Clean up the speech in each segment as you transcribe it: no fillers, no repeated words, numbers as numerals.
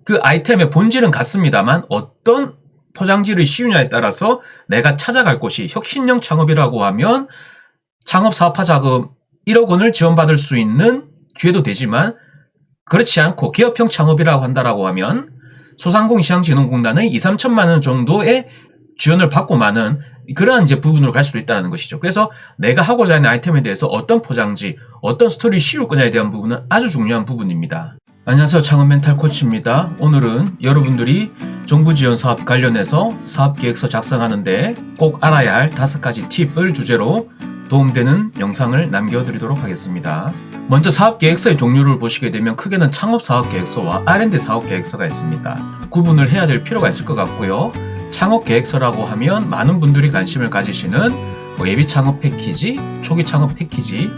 그 아이템의 본질은 같습니다만 어떤 포장지를 씌우냐에 따라서 내가 찾아갈 곳이 혁신형 창업이라고 하면 창업 사업화 자금 1억 원을 지원받을 수 있는 기회도 되지만 그렇지 않고 기업형 창업이라고 한다라고 하면 소상공인시장진흥공단의 2, 3천만 원 정도의 지원을 받고 마는 그러한 이제 부분으로 갈 수도 있다는 것이죠. 그래서 내가 하고자 하는 아이템에 대해서 어떤 포장지, 어떤 스토리를 씌울 거냐에 대한 부분은 아주 중요한 부분입니다. 안녕하세요. 창업 멘탈 코치입니다. 오늘은 여러분들이 정부 지원 사업 관련해서 사업계획서 작성하는데 꼭 알아야 할 5가지 팁을 주제로 도움되는 영상을 남겨드리도록 하겠습니다. 먼저 사업계획서의 종류를 보시게 되면 크게는 창업사업계획서와 R&D 사업계획서가 있습니다. 구분을 해야 될 필요가 있을 것 같고요. 창업계획서라고 하면 많은 분들이 관심을 가지시는 예비창업 패키지, 초기창업 패키지,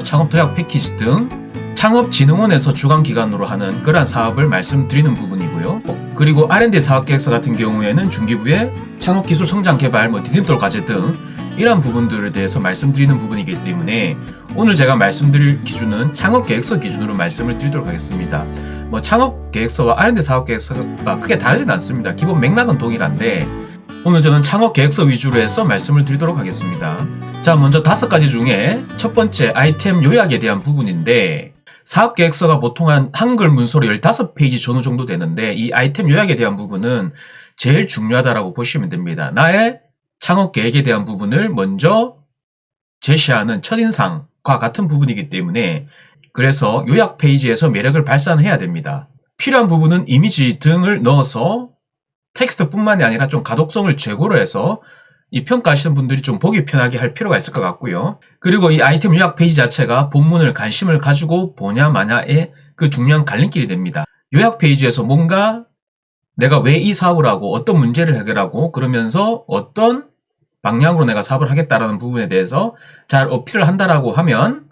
창업도약 패키지 등 창업진흥원에서 주관기관으로 하는 그러한 사업을 말씀드리는 부분이고요. 그리고 R&D 사업계획서 같은 경우에는 중기부의 창업기술 성장개발, 디딤돌 과제 등 이러한 부분들에 대해서 말씀드리는 부분이기 때문에 오늘 제가 말씀드릴 기준은 창업계획서 기준으로 말씀을 드리도록 하겠습니다. 창업계획서와 R&D 사업계획서가 크게 다르진 않습니다. 기본 맥락은 동일한데 오늘 저는 창업계획서 위주로 해서 말씀을 드리도록 하겠습니다. 자, 먼저 5가지 중에 첫 번째 아이템 요약에 대한 부분인데 사업계획서가 보통 한 한글 문서로 15페이지 전후 정도 되는데 이 아이템 요약에 대한 부분은 제일 중요하다고 보시면 됩니다. 나의 창업계획에 대한 부분을 먼저 제시하는 첫인상과 같은 부분이기 때문에 그래서 요약 페이지에서 매력을 발산해야 됩니다. 필요한 부분은 이미지 등을 넣어서 텍스트뿐만이 아니라 좀 가독성을 제고를 해서 이 평가하시는 분들이 좀 보기 편하게 할 필요가 있을 것 같고요. 그리고 이 아이템 요약 페이지 자체가 본문을 관심을 가지고 보냐 마냐의 그 중요한 갈림길이 됩니다. 요약 페이지에서 뭔가 내가 왜 이 사업을 하고 어떤 문제를 해결하고 그러면서 어떤 방향으로 내가 사업을 하겠다라는 부분에 대해서 잘 어필을 한다라고 하면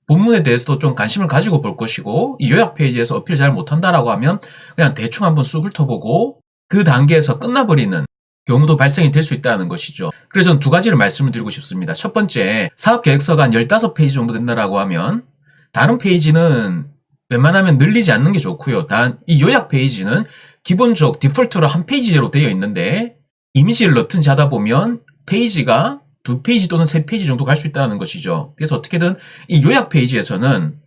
본문에 대해서도 좀 관심을 가지고 볼 것이고 이 요약 페이지에서 어필을 잘 못한다라고 하면 그냥 대충 한번 쑥 훑어보고 그 단계에서 끝나버리는 경우도 발생이 될 수 있다는 것이죠. 그래서 저는 2가지를 말씀을 드리고 싶습니다. 첫 번째, 사업계획서가 한 15페이지 정도 된다라고 하면 다른 페이지는 웬만하면 늘리지 않는 게 좋고요. 단 이 요약 페이지는 기본적 디폴트로 한 페이지로 되어 있는데 이미지를 넣든지 하다 보면 페이지가 2페이지 또는 3페이지 정도 갈 수 있다는 것이죠. 그래서 어떻게든 이 요약 페이지에서는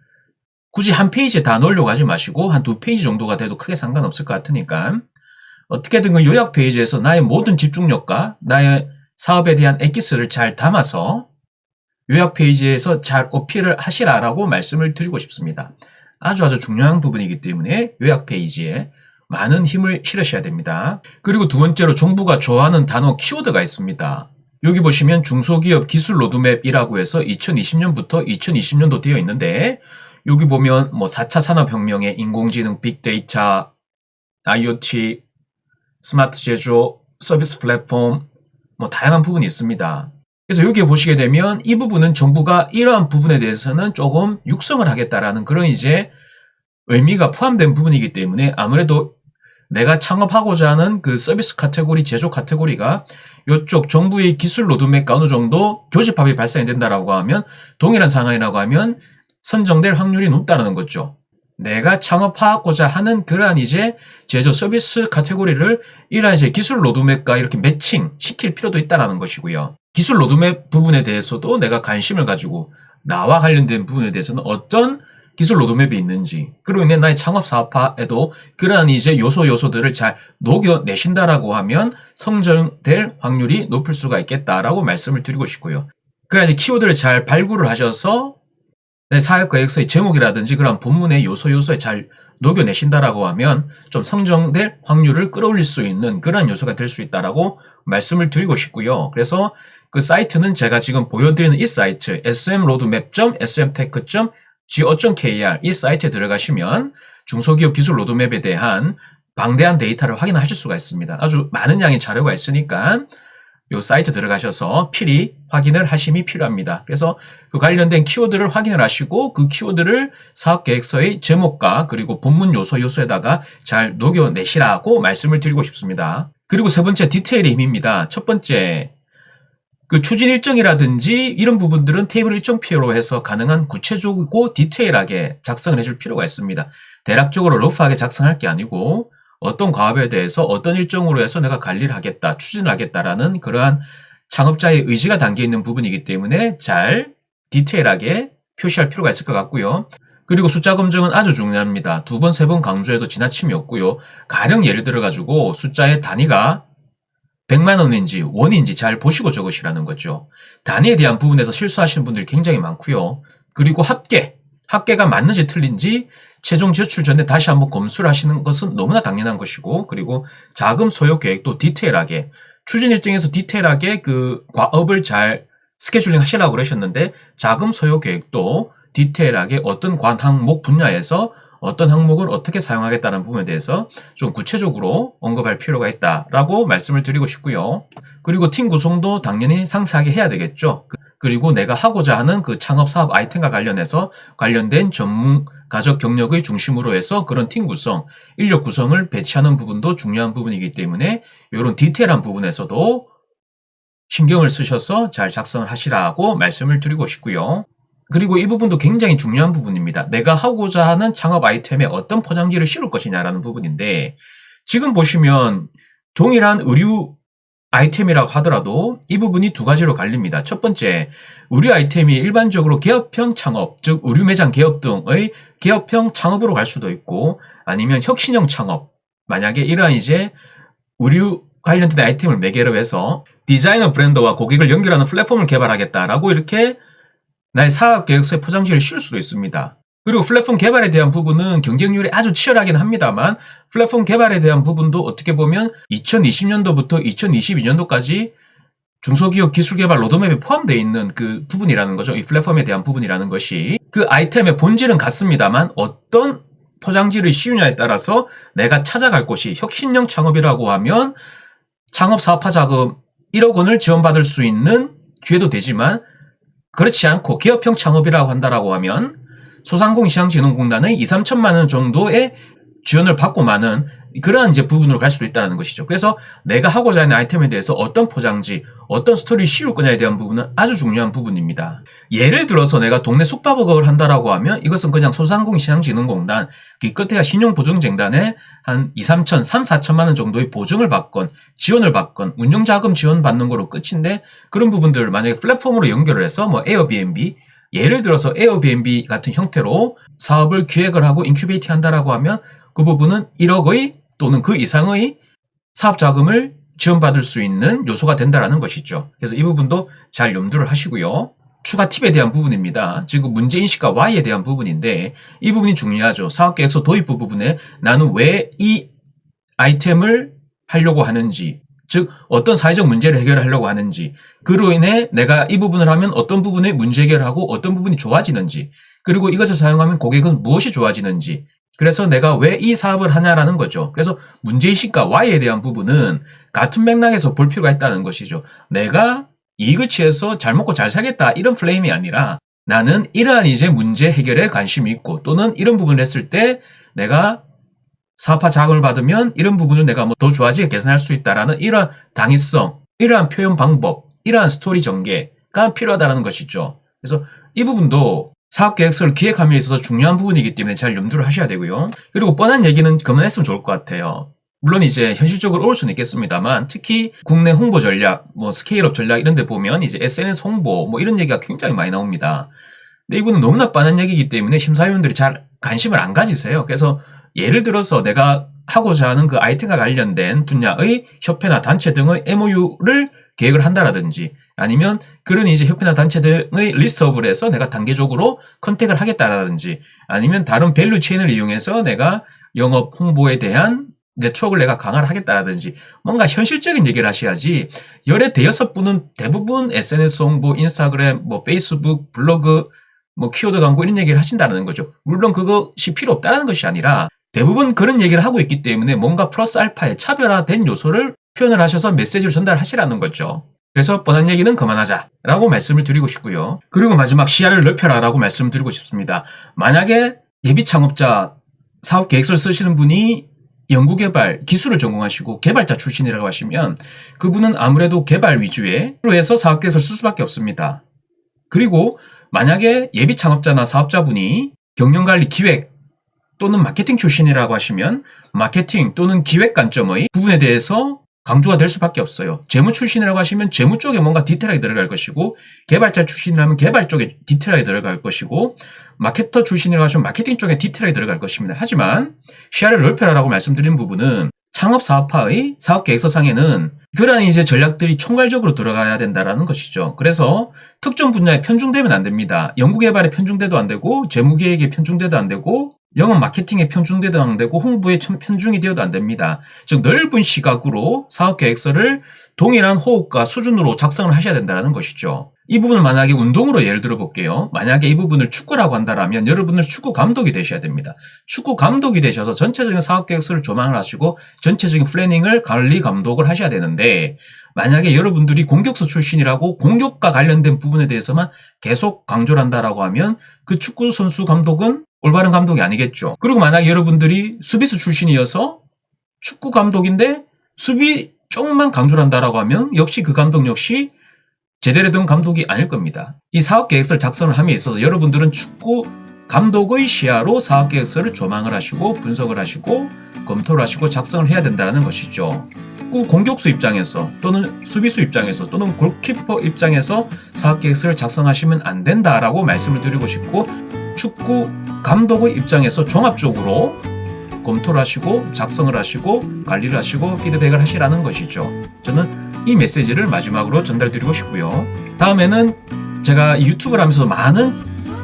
굳이 한 페이지에 다 넣으려고 하지 마시고 한 2페이지 정도가 돼도 크게 상관없을 것 같으니까 어떻게든 그 요약 페이지에서 나의 모든 집중력과 나의 사업에 대한 엑기스를 잘 담아서 요약 페이지에서 잘 어필을 하시라라고 말씀을 드리고 싶습니다. 아주 중요한 부분이기 때문에 요약 페이지에 많은 힘을 실으셔야 됩니다. 그리고 2번째로 정부가 좋아하는 단어 키워드가 있습니다. 여기 보시면 중소기업 기술 로드맵이라고 해서 2020년부터 2020년도 되어 있는데 여기 보면 4차 산업혁명의 인공지능, 빅데이터, IoT, 스마트 제조, 서비스 플랫폼 다양한 부분이 있습니다. 그래서 여기에 보시게 되면 이 부분은 정부가 이러한 부분에 대해서는 조금 육성을 하겠다라는 그런 이제 의미가 포함된 부분이기 때문에 아무래도 내가 창업하고자 하는 그 서비스 카테고리, 제조 카테고리가 이쪽 정부의 기술 로드맵과 어느 정도 교집합이 발생이 된다라고 하면 동일한 상황이라고 하면 선정될 확률이 높다는 거죠. 내가 창업하고자 하는 그러한 이제 제조 서비스 카테고리를 이러한 이제 기술 로드맵과 이렇게 매칭 시킬 필요도 있다는 것이고요. 기술 로드맵 부분에 대해서도 내가 관심을 가지고 나와 관련된 부분에 대해서는 어떤 기술 로드맵이 있는지 그리고 인해 나의 창업 사업화에도 그러한 이제 요소들을 잘 녹여내신다라고 하면 성장될 확률이 높을 수가 있겠다라고 말씀을 드리고 싶고요. 그래야 키워드를 잘 발굴을 하셔서 내 사업계획서의 제목이라든지 그런 본문의 요소에 잘 녹여내신다라고 하면 좀 성장될 확률을 끌어올릴 수 있는 그런 요소가 될 수 있다라고 말씀을 드리고 싶고요. 그래서 그 사이트는 제가 지금 보여드리는 이 사이트 smroadmap.smtech.go.kr 이 사이트에 들어가시면 중소기업 기술 로드맵에 대한 방대한 데이터를 확인하실 수가 있습니다. 아주 많은 양의 자료가 있으니까 이 사이트 들어가셔서 필히 확인을 하심이 필요합니다. 그래서 그 관련된 키워드를 확인을 하시고 그 키워드를 사업계획서의 제목과 그리고 본문 요소에다가 잘 녹여내시라고 말씀을 드리고 싶습니다. 그리고 3번째 디테일의 힘입니다. 첫 번째 그 추진 일정이라든지 이런 부분들은 테이블 일정표로 해서 가능한 구체적이고 디테일하게 작성을 해줄 필요가 있습니다. 대략적으로 러프하게 작성할 게 아니고 어떤 과업에 대해서 어떤 일정으로 해서 내가 관리를 하겠다, 추진을 하겠다라는 그러한 창업자의 의지가 담겨 있는 부분이기 때문에 잘 디테일하게 표시할 필요가 있을 것 같고요. 그리고 숫자 검증은 아주 중요합니다. 두 번, 세 번 강조해도 지나침이 없고요. 가령 예를 들어가지고 숫자의 단위가 100만 원인지 원인지 잘 보시고 적으시라는 거죠. 단위에 대한 부분에서 실수하시는 분들이 굉장히 많고요. 그리고 합계가 맞는지 틀린지 최종 제출 전에 다시 한번 검수를 하시는 것은 너무나 당연한 것이고, 그리고 자금 소요 계획도 디테일하게, 추진 일정에서 디테일하게 그 과업을 잘 스케줄링 하시라고 그러셨는데 자금 소요 계획도 디테일하게 어떤 관 항목 분야에서 어떤 항목을 어떻게 사용하겠다는 부분에 대해서 좀 구체적으로 언급할 필요가 있다라고 말씀을 드리고 싶고요. 그리고 팀 구성도 당연히 상세하게 해야 되겠죠. 그리고 내가 하고자 하는 그 창업 사업 아이템과 관련해서 관련된 전문가적 경력의 중심으로 해서 그런 팀 구성, 인력 구성을 배치하는 부분도 중요한 부분이기 때문에 이런 디테일한 부분에서도 신경을 쓰셔서 잘 작성을 하시라고 말씀을 드리고 싶고요. 그리고 이 부분도 굉장히 중요한 부분입니다. 내가 하고자 하는 창업 아이템에 어떤 포장지를 씌울 것이냐라는 부분인데, 지금 보시면 동일한 의류 아이템이라고 하더라도 이 부분이 두 가지로 갈립니다. 첫 번째, 의류 아이템이 일반적으로 개업형 창업, 즉 의류 매장 개업 등의 개업형 창업으로 갈 수도 있고, 아니면 혁신형 창업, 만약에 이러한 이제 의류 관련된 아이템을 매개로 해서 디자이너 브랜드와 고객을 연결하는 플랫폼을 개발하겠다라고 이렇게 나의 사업 계획서에 포장지를 씌울 수도 있습니다. 그리고 플랫폼 개발에 대한 부분은 경쟁률이 아주 치열하긴 합니다만, 플랫폼 개발에 대한 부분도 어떻게 보면 2020년도부터 2022년도까지 중소기업 기술개발 로드맵에 포함되어 있는 그 부분이라는 거죠. 이 플랫폼에 대한 부분이라는 것이. 그 아이템의 본질은 같습니다만 어떤 포장지를 씌우냐에 따라서 내가 찾아갈 곳이 혁신형 창업이라고 하면 창업 사업화 자금 1억 원을 지원받을 수 있는 기회도 되지만, 그렇지 않고 기업형 창업이라고 한다라고 하면 소상공인시장진흥공단의 2, 3천만 원 정도의 지원을 받고 마는 그러한 이제 부분으로 갈 수도 있다는 것이죠. 그래서 내가 하고자 하는 아이템에 대해서 어떤 포장지, 어떤 스토리를 씌울 거냐에 대한 부분은 아주 중요한 부분입니다. 예를 들어서 내가 동네 숙박업을 한다라고 하면 이것은 그냥 소상공인시장진흥공단 기껏해야 신용보증재단에 한 2, 3천, 3, 4천만 원 정도의 보증을 받건 지원을 받건 운영자금 지원 받는 거로 끝인데, 그런 부분들을 만약에 플랫폼으로 연결을 해서 뭐 에어비앤비, 예를 들어서 에어비앤비 같은 형태로 사업을 기획을 하고 인큐베이팅 한다라고 하면 그 부분은 1억의 또는 그 이상의 사업 자금을 지원받을 수 있는 요소가 된다라는 것이죠. 그래서 이 부분도 잘 염두를 하시고요. 추가 팁에 대한 부분입니다. 지금 문제인식과 Y에 대한 부분인데 이 부분이 중요하죠. 사업계획서 도입부 부분에 나는 왜 이 아이템을 하려고 하는지, 즉 어떤 사회적 문제를 해결하려고 하는지, 그로 인해 내가 이 부분을 하면 어떤 부분의 문제 해결을 하고 어떤 부분이 좋아지는지, 그리고 이것을 사용하면 고객은 무엇이 좋아지는지, 그래서 내가 왜 이 사업을 하냐라는 거죠. 그래서 문제의식과 Y에 대한 부분은 같은 맥락에서 볼 필요가 있다는 것이죠. 내가 이익을 취해서 잘 먹고 잘 살겠다 이런 플레임이 아니라, 나는 이러한 이제 문제 해결에 관심이 있고, 또는 이런 부분을 했을 때 내가 사업화 자금을 받으면 이런 부분을 내가 뭐 더 좋아지게 개선할 수 있다라는 이러한 당위성, 이러한 표현 방법, 이러한 스토리 전개가 필요하다는 것이죠. 그래서 이 부분도 사업계획서를 기획함에 있어서 중요한 부분이기 때문에 잘 염두를 하셔야 되고요. 그리고 뻔한 얘기는 그만했으면 좋을 것 같아요. 물론 이제 현실적으로 어려울 수는 있겠습니다만, 특히 국내 홍보 전략, 뭐 스케일업 전략 이런 데 보면 이제 SNS 홍보 뭐 이런 얘기가 굉장히 많이 나옵니다. 근데 이분은 너무나 뻔한 얘기이기 때문에 심사위원들이 잘 관심을 안 가지세요. 그래서 예를 들어서 내가 하고자 하는 그 아이템과 관련된 분야의 협회나 단체 등의 MOU를 계획을 한다라든지, 아니면 그런 이제 협회나 단체 등의 리스트업을 해서 내가 단계적으로 컨택을 하겠다라든지, 아니면 다른 밸류 체인을 이용해서 내가 영업 홍보에 대한 네트워크를 내가 강화를 하겠다라든지, 뭔가 현실적인 얘기를 하셔야지, 열의 대여섯 분은 대부분 SNS 홍보, 인스타그램, 뭐 페이스북, 블로그, 뭐 키워드 광고 이런 얘기를 하신다는 거죠. 물론 그것이 필요 없다는 것이 아니라 대부분 그런 얘기를 하고 있기 때문에 뭔가 플러스 알파의 차별화된 요소를 표현을 하셔서 메시지를 전달하시라는 거죠. 그래서 뻔한 얘기는 그만하자라고 말씀을 드리고 싶고요. 그리고 마지막 시야를 넓혀라라고 말씀드리고 싶습니다. 만약에 예비 창업자 사업 계획서를 쓰시는 분이 연구개발, 기술을 전공하시고 개발자 출신이라고 하시면 그분은 아무래도 개발 위주의 해서 사업계획서를 쓸 수밖에 없습니다. 그리고 만약에 예비 창업자나 사업자분이 경영관리 기획 또는 마케팅 출신이라고 하시면 마케팅 또는 기획 관점의 부분에 대해서 강조가 될 수밖에 없어요. 재무 출신이라고 하시면 재무 쪽에 뭔가 디테일하게 들어갈 것이고, 개발자 출신이라면 개발 쪽에 디테일하게 들어갈 것이고, 마케터 출신이라고 하시면 마케팅 쪽에 디테일하게 들어갈 것입니다. 하지만 시야를 넓혀라라고 말씀드린 부분은 창업 사업화의 사업 계획서상에는 그러한 이제 전략들이 총괄적으로 들어가야 된다라는 것이죠. 그래서 특정 분야에 편중되면 안 됩니다. 연구개발에 편중돼도 안 되고, 재무계획에 편중돼도 안 되고, 영업 마케팅에 편중돼도 안 되고, 홍보에 편중이 되어도 안 됩니다. 즉 넓은 시각으로 사업계획서를 동일한 호흡과 수준으로 작성을 하셔야 된다는 것이죠. 이 부분을 만약에 운동으로 예를 들어 볼게요. 만약에 이 부분을 축구라고 한다면 여러분은 축구 감독이 되셔야 됩니다. 축구 감독이 되셔서 전체적인 사업계획서를 조망을 하시고 전체적인 플래닝을 관리 감독을 하셔야 되는데, 만약에 여러분들이 공격수 출신이라고 공격과 관련된 부분에 대해서만 계속 강조를 한다라고 하면 그 축구 선수 감독은 올바른 감독이 아니겠죠. 그리고 만약에 여러분들이 수비수 출신이어서 축구 감독인데 수비 쪽만 강조를 한다라고 하면 역시 그 감독 역시 제대로 된 감독이 아닐 겁니다. 이 사업계획서를 작성을 함에 있어서 여러분들은 축구 감독의 시야로 사업계획서를 조망을 하시고 분석을 하시고 검토를 하시고 작성을 해야 된다는 것이죠. 축구 공격수 입장에서 또는 수비수 입장에서 또는 골키퍼 입장에서 사업계획서를 작성하시면 안 된다라고 말씀을 드리고 싶고, 축구 감독의 입장에서 종합적으로 검토를 하시고 작성을 하시고 관리를 하시고 피드백을 하시라는 것이죠. 저는 이 메시지를 마지막으로 전달드리고 싶고요. 다음에는 제가 유튜브를 하면서 많은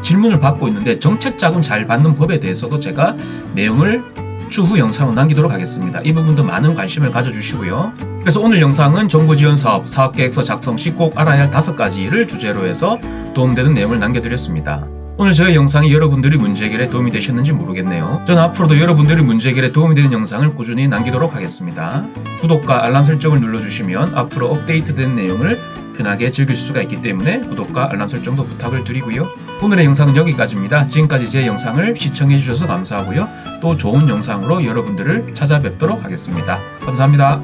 질문을 받고 있는데 정책 자금 잘 받는 법에 대해서도 제가 내용을 추후 영상으로 남기도록 하겠습니다. 이 부분도 많은 관심을 가져주시고요. 그래서 오늘 영상은 정부지원사업 사업계획서 작성 시 꼭 알아야 할 5가지를 주제로 해서 도움되는 내용을 남겨드렸습니다. 오늘 저의 영상이 여러분들이 문제 해결에 도움이 되셨는지 모르겠네요. 저는 앞으로도 여러분들이 문제 해결에 도움이 되는 영상을 꾸준히 남기도록 하겠습니다. 구독과 알람 설정을 눌러주시면 앞으로 업데이트된 내용을 편하게 즐길 수가 있기 때문에 구독과 알람 설정도 부탁을 드리고요. 오늘의 영상은 여기까지입니다. 지금까지 제 영상을 시청해 주셔서 감사하고요. 또 좋은 영상으로 여러분들을 찾아뵙도록 하겠습니다. 감사합니다.